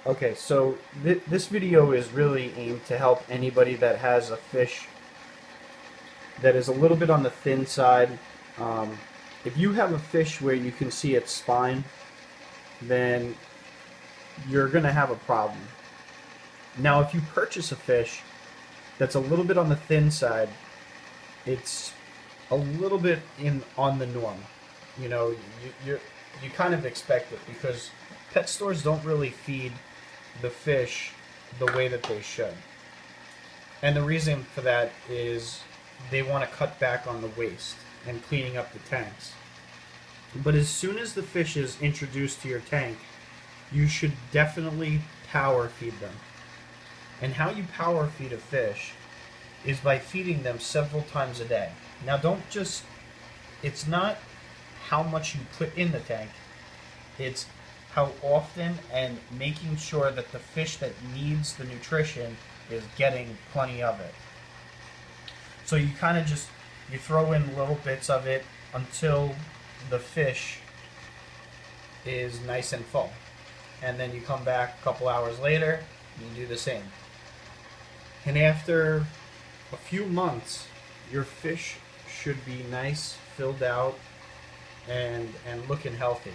Okay, so this video is really aimed to help anybody that has a fish that is a little bit on the thin side. Um, if you have a fish where you can see its spine, then you're going to have a problem. Now, if you purchase a fish that's a little bit on the thin side, it's a little bit in on the norm. You know, you kind of expect it because pet stores don't really feed the fish the way that they should. And the reason for that is they want to cut back on the waste and cleaning up the tanks. But as soon as the fish is introduced to your tank, you should definitely power feed them. And how you power feed a fish is by feeding them several times a day. Now, don't just, it's not how much you put in the tank, it's how often and making sure that the fish that needs the nutrition is getting plenty of it. So you kind of just, you throw in little bits of it until the fish is nice and full. And then you come back a couple hours later and you do the same. And after a few months, your fish should be nice, filled out, and looking healthy.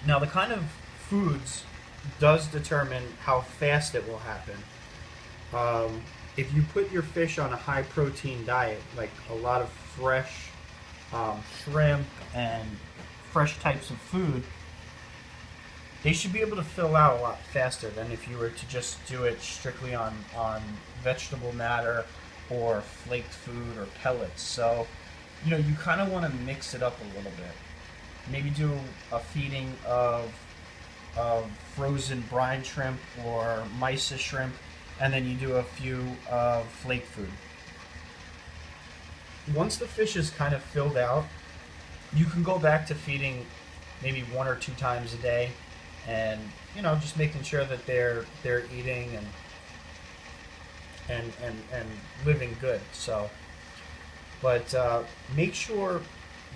Now, the kind of foods does determine how fast it will happen. If you put your fish on a high protein diet, like a lot of fresh shrimp and fresh types of food, they should be able to fill out a lot faster than if you were to just do it strictly on vegetable matter or flaked food or pellets. So, you know, you kind of want to mix it up a little bit. Maybe do a feeding of frozen brine shrimp or mysis shrimp, and then you do a few of flake food. Once the fish is kind of filled out, you can go back to feeding maybe one or two times a day, and you know, just making sure that they're eating and living good. So, but make sure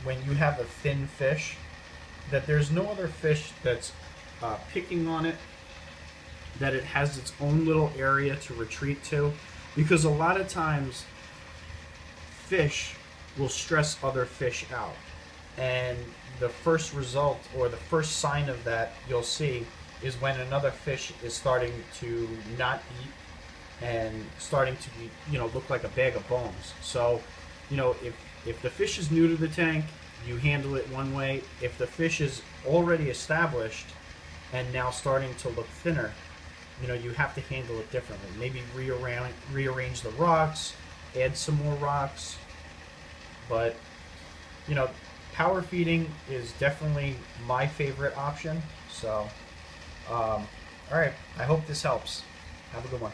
when you have a thin fish that there's no other fish that's picking on it, that it has its own little area to retreat to, because a lot of times fish will stress other fish out. And the first result or the first sign of that you'll see is when another fish is starting to not eat and starting to be, you know, look like a bag of bones. So, you know, if the fish is new to the tank, you handle it one way. If the fish is already established and now starting to look thinner, you know, you have to handle it differently. Maybe rearrange the rocks, add some more rocks. But, you know, power feeding is definitely my favorite option. So, all right, I hope this helps. Have a good one.